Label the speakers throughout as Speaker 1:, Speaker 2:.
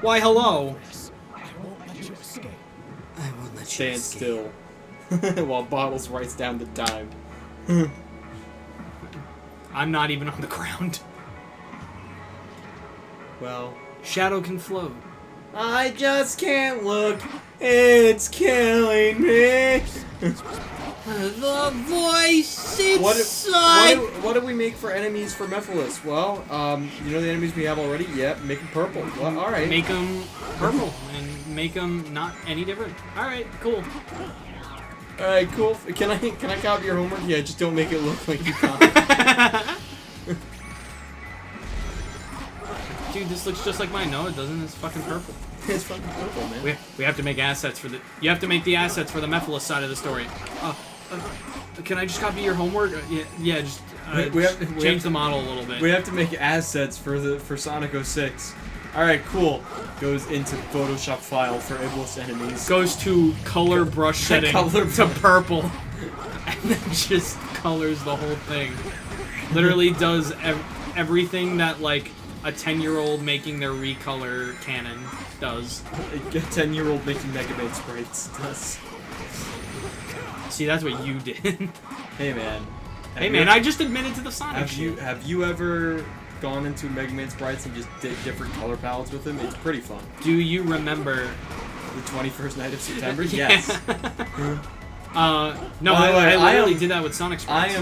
Speaker 1: Why, hello.
Speaker 2: I won't let you escape.
Speaker 3: I won't let you
Speaker 1: Stand
Speaker 3: escape.
Speaker 1: still. While Bottles writes down the time.
Speaker 4: I'm not even on the ground.
Speaker 1: Well,
Speaker 4: Shadow can float.
Speaker 1: I just can't look. It's killing me.
Speaker 3: The voice inside.
Speaker 1: What do we make for enemies for Mephiles? Well, you know the enemies we have already? Yep, make them purple. Well, alright.
Speaker 4: Make them purple and make them not any different. Alright, cool.
Speaker 1: Alright, cool. Can I copy your homework? Yeah, just don't make it look like you copied.
Speaker 4: Dude, this looks just like mine. No, it doesn't. It's fucking purple.
Speaker 1: It's fucking purple, man.
Speaker 4: We have to make assets for the... You have to make the assets for the Mephiles side of the story. Can I just copy your homework? Yeah, just change the model a little bit.
Speaker 1: We have to make assets for Sonic 06. Alright, cool. Goes into Photoshop file for Iblis enemies.
Speaker 4: Goes to color brush setting to purple. And then just colors the whole thing. Literally does everything that, like, a 10-year-old making their recolor canon does.
Speaker 1: A 10-year-old making Mega Man sprites does.
Speaker 4: See, that's what you did.
Speaker 1: Hey, man.
Speaker 4: Hey, man, I just admitted to the Sonic shit.
Speaker 1: Have you ever gone into Mega Man sprites and just did different color palettes with them? It's pretty fun.
Speaker 4: Do you remember
Speaker 1: the 21st night of September? Yes.
Speaker 4: No, I literally did that with Sonic sprites.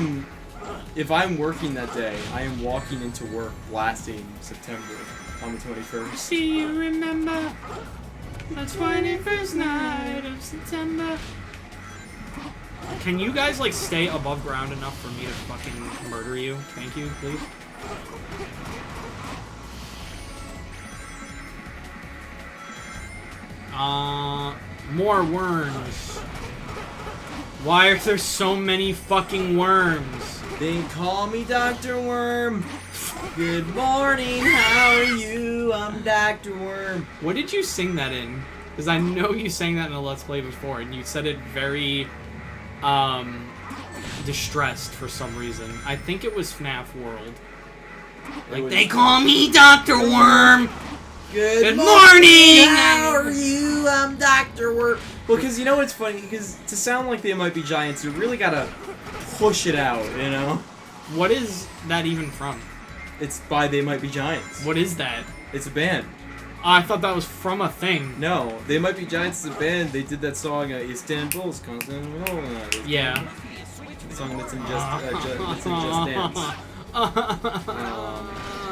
Speaker 1: If I'm working that day, I am walking into work blasting September on the 21st.
Speaker 4: Do you remember the 21st night of September? Can you guys, like, stay above ground enough for me to fucking murder you? Thank you, please. More worms. Why are there so many fucking worms?
Speaker 1: They call me Dr. Worm. Good morning, how are you? I'm Dr. Worm.
Speaker 4: What did you sing that in? Because I know you sang that in a Let's Play before, and you said it very, distressed for some reason. I think it was FNAF World. Like, they call me Dr. Worm! Good morning!
Speaker 1: How are you? I'm Dr. Worm. Well, because you know what's funny? Because to sound like they might be giants, you really gotta push it out, you know?
Speaker 4: What is that even from?
Speaker 1: It's by They Might Be Giants.
Speaker 4: What is that?
Speaker 1: It's a band.
Speaker 4: I thought that was from a thing.
Speaker 1: No, They Might Be Giants is a band. They did that song, Istanbul's Constant.
Speaker 4: Yeah.
Speaker 1: The song that's in Just Dance.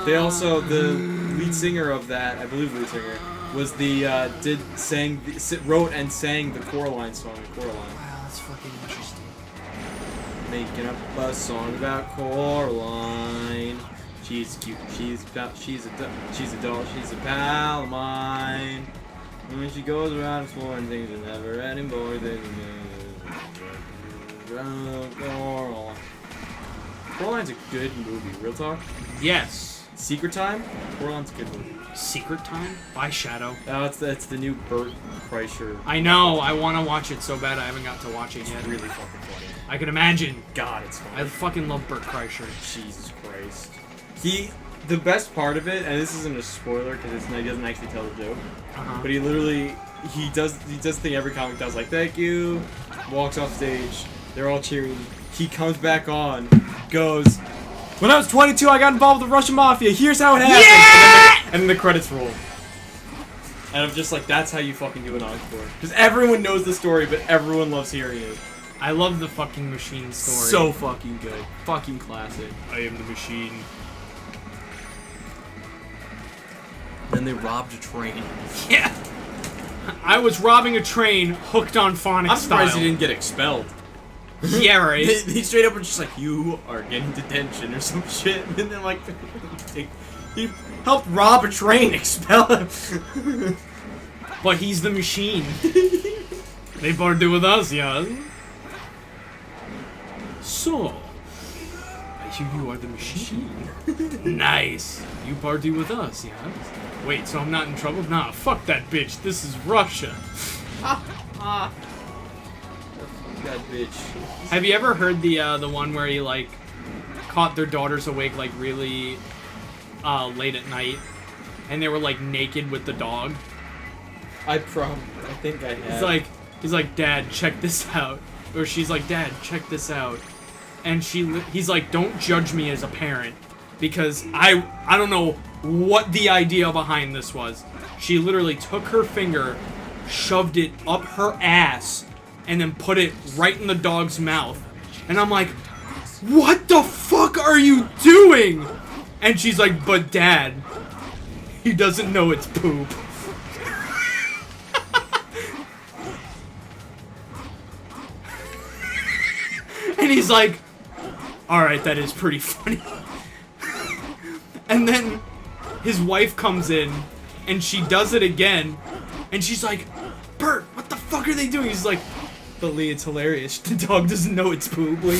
Speaker 1: They also, the lead singer of that, I believe lead singer, was the, wrote and sang the Coraline song, Coraline.
Speaker 4: Wow, that's fucking interesting.
Speaker 1: Making up a song about Coraline. She's cute, she's a doll, she's a pal of mine. And when she goes around exploring things that never ending boy Coraline. Coraline's a good movie, real talk.
Speaker 4: Yes.
Speaker 1: Secret Time? Coraline's a good movie.
Speaker 4: Secret Time? By Shadow.
Speaker 1: Oh, it's the new Bert Kreischer.
Speaker 4: I know, I want to watch it so bad I haven't got to watch it yet.
Speaker 1: It's really fucking funny.
Speaker 4: I can imagine.
Speaker 1: God, it's funny.
Speaker 4: I fucking love Bert Kreischer.
Speaker 1: Jesus Christ. The best part of it, and this isn't a spoiler because he doesn't actually tell the joke, but he literally, he does the thing every comic does, like, thank you, walks off stage, they're all cheering, he comes back on, goes, when I was 22 I got involved with the Russian Mafia, here's how it happened,
Speaker 4: yeah!
Speaker 1: and then the credits roll. And I'm just like, that's how you fucking do an encore. Because everyone knows the story, but everyone loves hearing it.
Speaker 4: I love the fucking machine story.
Speaker 1: So fucking good. Fucking classic.
Speaker 4: I am the machine.
Speaker 1: Then they robbed a train.
Speaker 4: Yeah! I was robbing a train hooked on phonics
Speaker 1: I'm surprised
Speaker 4: style.
Speaker 1: he didn't get expelled.
Speaker 4: Yeah, right.
Speaker 1: He straight up was just like, you are getting detention or some shit. And then like, he helped rob a train, expel him.
Speaker 4: But he's the machine. They party with us, yeah. So, I hear you are the machine. Nice. You party with us, yeah? Wait, so I'm not in trouble? Nah, fuck that bitch. This is Russia.
Speaker 1: That bitch.
Speaker 4: Have you ever heard the one where he, like, caught their daughters awake, like, really late at night and they were like naked with the dog.
Speaker 1: I think I have.
Speaker 4: He's like, Dad, check this out. Or she's like, Dad, check this out. And he's like, don't judge me as a parent, because I don't know what the idea behind this was. She literally took her finger, shoved it up her ass, and then put it right in the dog's mouth. And I'm like, what the fuck are you doing? And she's like, but Dad, he doesn't know it's poop. And he's like, alright, that is pretty funny. And then his wife comes in, and she does it again, and she's like, Bert, what the fuck are they doing? He's like, but Lee, it's hilarious. The dog doesn't know it's poop.
Speaker 1: Well,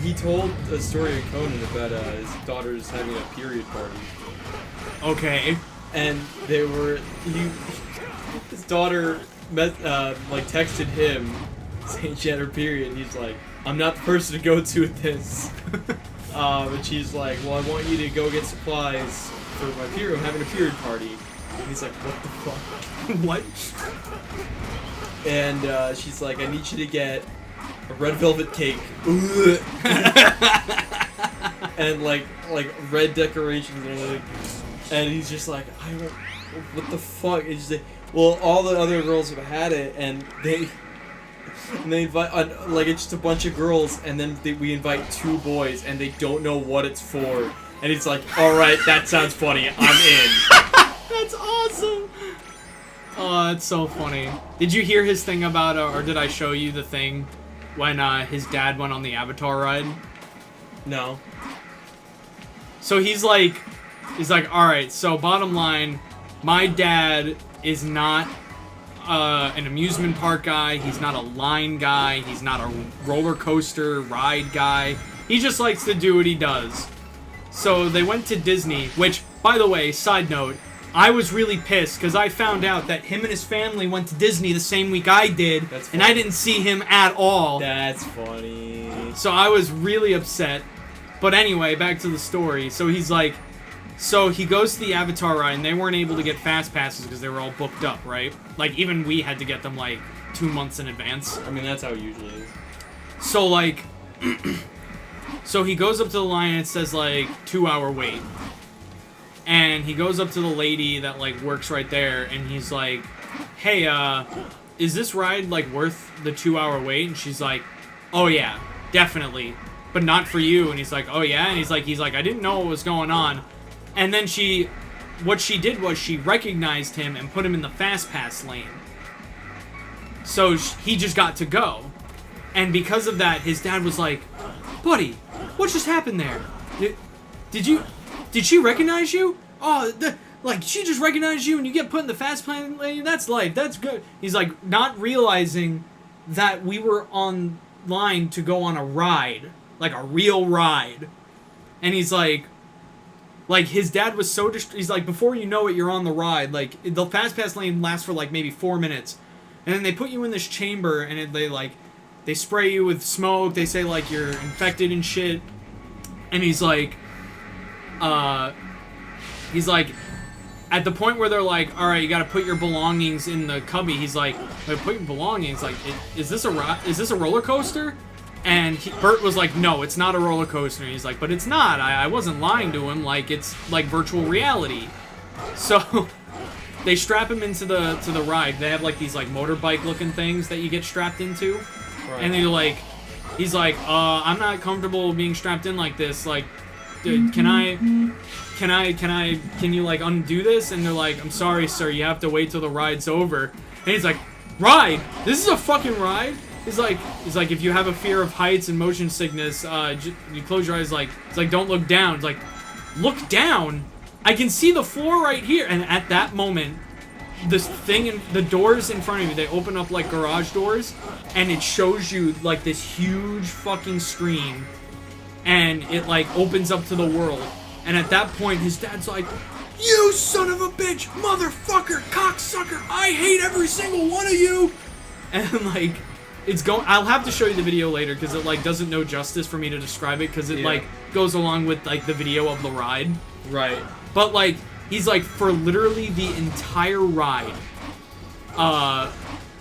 Speaker 1: he told a story of Conan about his daughter's having a period party.
Speaker 4: Okay.
Speaker 1: And his daughter texted him saying she had her period, and he's like, I'm not the person to go to with this. And she's like, well, I want you to go get supplies for my period. I'm having a period party. And he's like, what the fuck?
Speaker 4: What?
Speaker 1: And she's like, I need you to get a red velvet cake. And like red decorations and everything. And he's just like, I don't, what the fuck? And she's like, well, all the other girls have had it, and they invite, it's just a bunch of girls, and then we invite 2 boys, and they don't know what it's for. And he's like, alright, that sounds funny, I'm in.
Speaker 4: That's awesome! Oh, that's so funny. Did you hear his thing about, or did I show you the thing when his dad went on the Avatar ride?
Speaker 1: No.
Speaker 4: So he's like, alright, so bottom line, my dad is not an amusement park guy, he's not a line guy, he's not a roller coaster ride guy. He just likes to do what he does. So they went to Disney, which, by the way, side note, I was really pissed because I found out that him and his family went to Disney the same week I did, and I didn't see him at all.
Speaker 1: That's funny.
Speaker 4: So I was really upset. But anyway, back to the story. So he's like, so he goes to the Avatar ride, and they weren't able to get fast passes because they were all booked up, right? Like, even we had to get them, 2 months in advance.
Speaker 1: I mean, that's how it usually is.
Speaker 4: So, so he goes up to the line, and it says, 2-hour wait. And he goes up to the lady that, works right there, and he's like, hey, is this ride, worth the 2-hour wait? And she's like, oh, yeah, definitely. But not for you. And he's like, oh, yeah? And he's like, I didn't know what was going on. And then what she did was she recognized him and put him in the fast pass lane. So he just got to go. And because of that, his dad was like, buddy, what just happened there? Did she recognize you? Oh, she just recognized you and you get put in the fast pass lane? That's life, that's good. He's like, not realizing that we were on line to go on a ride. A real ride. And he's like, his dad was so he's like, before you know it, you're on the ride. The fast pass lane lasts for, maybe 4 minutes. And then they put you in this chamber, and they spray you with smoke. They say, you're infected and shit. And he's like, at the point where they're like, alright, you gotta put your belongings in the cubby. He's like, put your belongings, is this a roller coaster? And Bert was like, no, it's not a roller coaster. And he's like, but it's not. I wasn't lying to him. It's virtual reality. So they strap him into the ride. They have these motorbike looking things that you get strapped into. Right. And he's like, I'm not comfortable being strapped in like this. Dude, can you undo this? And they're like, I'm sorry, sir, you have to wait till the ride's over. And he's like, ride? This is a fucking ride? He's like, if you have a fear of heights and motion sickness, you close your eyes. It's like, don't look down. It's like, look down? I can see the floor right here. And at that moment, this thing, the doors in front of you, they open up like garage doors, and it shows you this huge fucking screen, and it opens up to the world. And at that point, his dad's like, you son of a bitch, motherfucker, cocksucker, I hate every single one of you. And it's going. I'll have to show you the video later because it doesn't know justice for me to describe it because it goes along with the video of the ride.
Speaker 1: Right.
Speaker 4: But He's like, for literally the entire ride,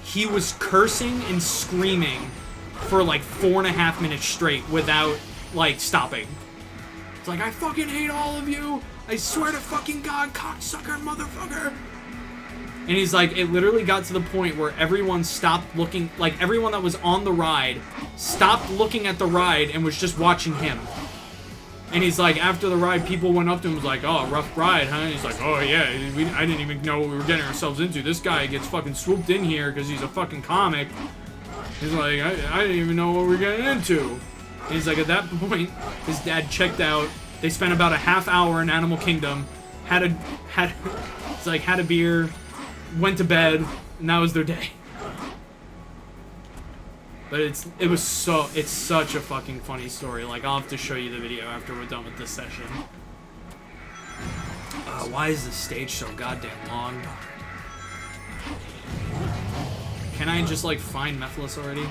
Speaker 4: he was cursing and screaming for like 4.5 minutes straight without like stopping. It's like, I fucking hate all of you. I swear to fucking God, cocksucker, motherfucker. And he's like, it literally got to the point where everyone stopped looking, like everyone that was on the ride stopped looking at the ride and was just watching him. And he's like, after the ride, people went up to him and was like, oh, rough ride, huh? And he's like, oh yeah, I didn't even know what we were getting ourselves into. This guy gets fucking swooped in here because he's a fucking comic. He's like, I didn't even know what we were getting into. And he's like, at that point, his dad checked out. They spent about a half hour in Animal Kingdom, had a beer, went to bed, and that was their day. But it's such a fucking funny story. Like, I'll have to show you the video after we're done with this session. Why is this stage so goddamn long? Can I just, like, find Mephiles already?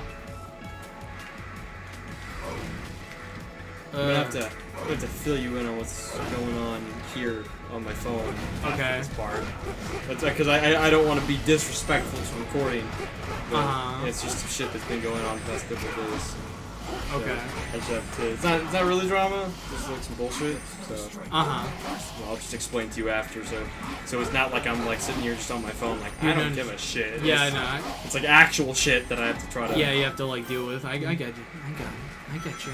Speaker 1: I'm gonna have to fill you in on what's going on here on my phone.
Speaker 4: Okay.
Speaker 1: This part. Because I don't want to be disrespectful to recording. But it's just some shit that's been going on the past couple of days.
Speaker 4: Okay.
Speaker 1: I just have to. It's not really drama. It's like some bullshit. So. Well, I'll just explain to you after. So it's not like I'm like sitting here just on my phone. Like I don't give a shit.
Speaker 4: Yeah, I know.
Speaker 1: It's like actual shit that I have to try to.
Speaker 4: Yeah, you have to like deal with. I get you. I get you.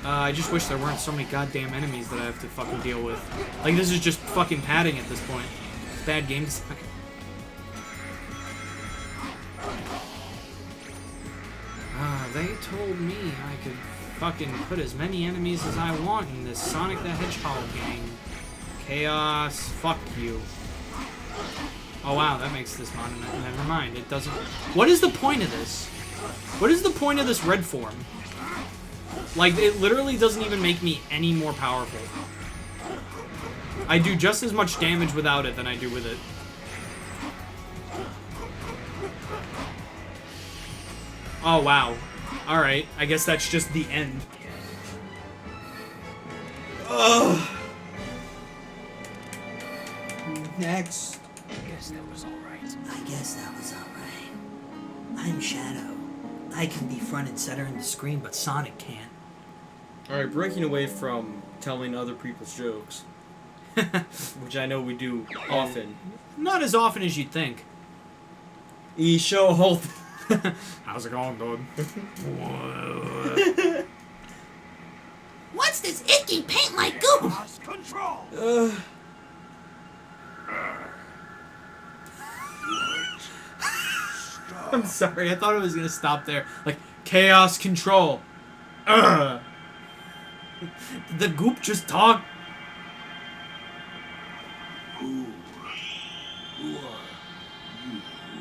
Speaker 4: I just wish there weren't so many goddamn enemies that I have to fucking deal with. Like, this is just fucking padding at this point. Bad game design. They told me I could fucking put as many enemies as I want in this Sonic the Hedgehog game. Chaos, fuck you. Oh wow, that makes this monument. Never mind, it doesn't... What is the point of this? What is the point of this red form? Like, it literally doesn't even make me any more powerful. I do just as much damage without it than I do with it. Oh, wow. Alright, I guess that's just the end. Ugh.
Speaker 3: Next.
Speaker 2: I guess that was alright.
Speaker 3: I guess that was alright. I'm Shadow. I can be front and center in the screen, but Sonic can't.
Speaker 1: Alright, breaking away from telling other people's jokes, which I know we do often.
Speaker 4: Not as often as you'd think.
Speaker 1: Show whole
Speaker 4: How's it going, dude?
Speaker 3: What's this icky paint like goop?
Speaker 2: Lost control.
Speaker 4: I'm sorry, I thought it was gonna stop there. Like, chaos control. Did the goop just talk?
Speaker 2: Who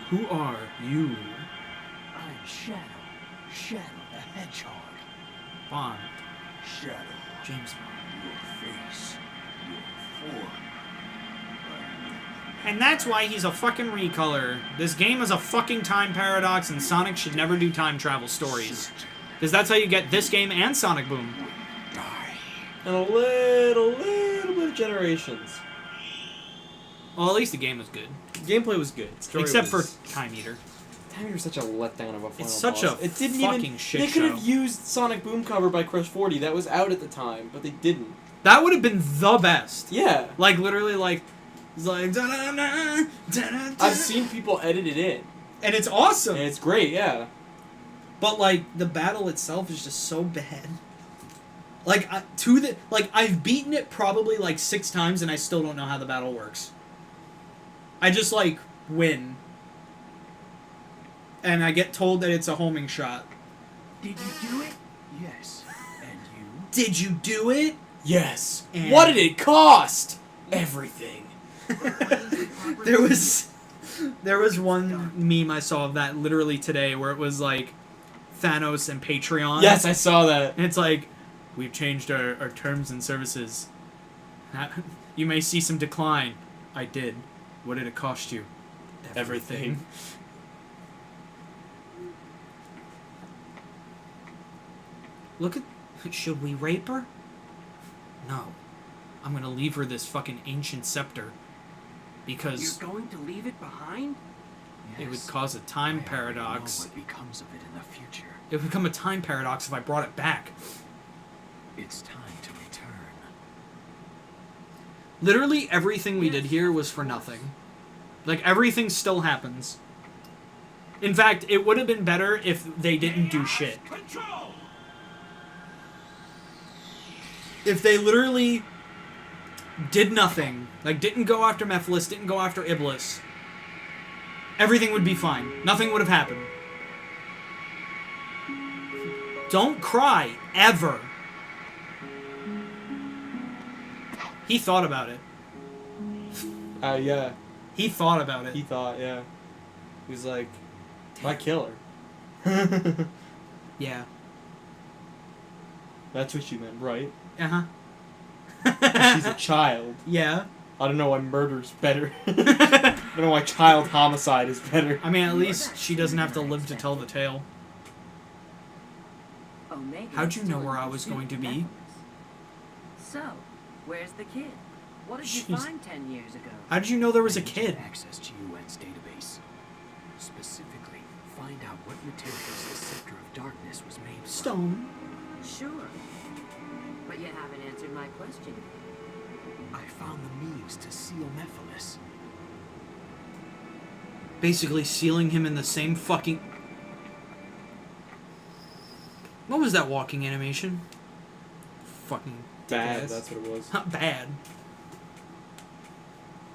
Speaker 4: Who are you?
Speaker 2: I'm Shadow. Shadow the Hedgehog.
Speaker 4: Bond.
Speaker 2: Shadow.
Speaker 4: James Bond.
Speaker 2: Your face. Your form.
Speaker 4: And that's why he's a fucking recolor. This game is a fucking time paradox, and Sonic should never do time travel stories. Because that's how you get this game and Sonic Boom.
Speaker 2: Die.
Speaker 1: and a little bit of Generations.
Speaker 4: Well, at least the game was good.
Speaker 1: Gameplay was good. Story
Speaker 4: Except
Speaker 1: was...
Speaker 4: for Time Eater.
Speaker 1: Time Eater's such a letdown of a final
Speaker 4: It's such
Speaker 1: boss.
Speaker 4: a
Speaker 1: It didn't
Speaker 4: fucking
Speaker 1: even,
Speaker 4: shit
Speaker 1: They could have
Speaker 4: show.
Speaker 1: used Sonic Boom cover by Crush 40. That was out at the time, but they didn't.
Speaker 4: That would have been the best.
Speaker 1: Yeah.
Speaker 4: Like, literally, like... It's like... Da-da-da, da-da-da.
Speaker 1: I've seen people edit it in.
Speaker 4: And it's awesome.
Speaker 1: And it's great, yeah.
Speaker 4: But, like, the battle itself is just so bad. Like, I've beaten it probably, like, 6 times, and I still don't know how the battle works. I just, like, win. And I get told that it's a homing shot.
Speaker 2: Did you do it? Yes. And you?
Speaker 4: Did you do it?
Speaker 1: Yes.
Speaker 4: And-
Speaker 1: What did it cost? Everything.
Speaker 4: There was one meme I saw of that literally today where it was, like, Thanos and Patreon.
Speaker 1: Yes, I saw that.
Speaker 4: And it's like, we've changed our terms and services. You may see some decline. I did. What did it cost you?
Speaker 1: Everything.
Speaker 3: Look at... Should we rape her? No.
Speaker 4: I'm gonna leave her this fucking ancient scepter. Because
Speaker 2: You're going to leave it behind?
Speaker 4: it would cause a time paradox.
Speaker 2: Know what becomes of it in the future.
Speaker 4: It would become a time paradox if I brought it back.
Speaker 2: It's time to return.
Speaker 4: Literally everything we did here was for nothing. Like, everything still happens. In fact, it would have been better if they didn't do shit. If they literally did nothing, like didn't go after Mephiles, didn't go after Iblis, everything would be fine. Nothing would have happened. Don't cry, ever. He thought about it.
Speaker 1: Yeah.
Speaker 4: He thought about it.
Speaker 1: He thought, yeah. He was like, why kill her?
Speaker 4: Yeah.
Speaker 1: That's what you meant, right?
Speaker 4: Uh-huh.
Speaker 1: She's a child.
Speaker 4: Yeah.
Speaker 1: I don't know why murder's better. I don't know why child homicide is better.
Speaker 4: I mean, at least she doesn't have to live to tell the tale. How'd you know where I was going to be?
Speaker 5: So, where's the kid? What did you
Speaker 4: Jeez.
Speaker 5: find 10 years ago?
Speaker 4: How did you know there was a
Speaker 2: I need
Speaker 4: kid?
Speaker 2: access to UN's database. Specifically, find out what materials the Scepter of Darkness was made from.
Speaker 4: Stone.
Speaker 5: Sure. But you haven't answered my question.
Speaker 2: I found the means to seal Mephiles.
Speaker 4: Basically sealing him in the same fucking... What was that walking animation? Fucking
Speaker 1: Bad,
Speaker 4: dick-ass.
Speaker 1: that's what it was.
Speaker 4: Bad.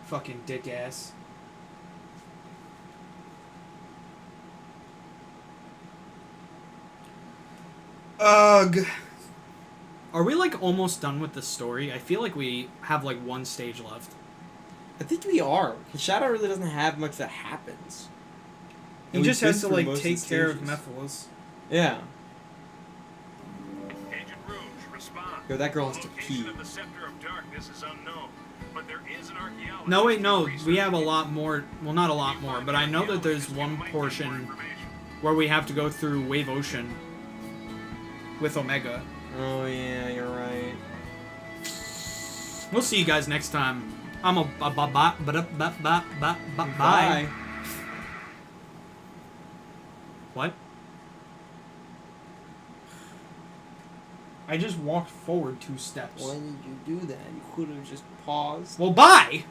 Speaker 4: Fucking dick ass. Ugh. Are we like almost done with the story? I feel like we have like one stage left.
Speaker 1: I think we are. Because Shadow really doesn't have much that happens.
Speaker 4: He
Speaker 1: And
Speaker 4: just
Speaker 1: we've
Speaker 4: has to
Speaker 1: been through
Speaker 4: like
Speaker 1: most of
Speaker 4: take
Speaker 1: the
Speaker 4: care of
Speaker 1: stages.
Speaker 4: Mephiles.
Speaker 1: Yeah.
Speaker 6: Agent Rouge, respond.
Speaker 1: Yo, that girl has to
Speaker 6: Location
Speaker 1: pee.
Speaker 6: of the Scepter of Darkness is unknown, but there is an archaeologist.
Speaker 4: No, wait, no.
Speaker 6: research
Speaker 4: We have a lot more. Well, not a lot more, but I know that there's one portion where we have to go through Wave Ocean with Omega.
Speaker 1: Oh, yeah, you're right.
Speaker 4: We'll see you guys next time. I'm a bye.
Speaker 1: Bye.
Speaker 4: What? I just walked forward 2 steps.
Speaker 1: Why did you do that? You could have just paused.
Speaker 4: Well, bye!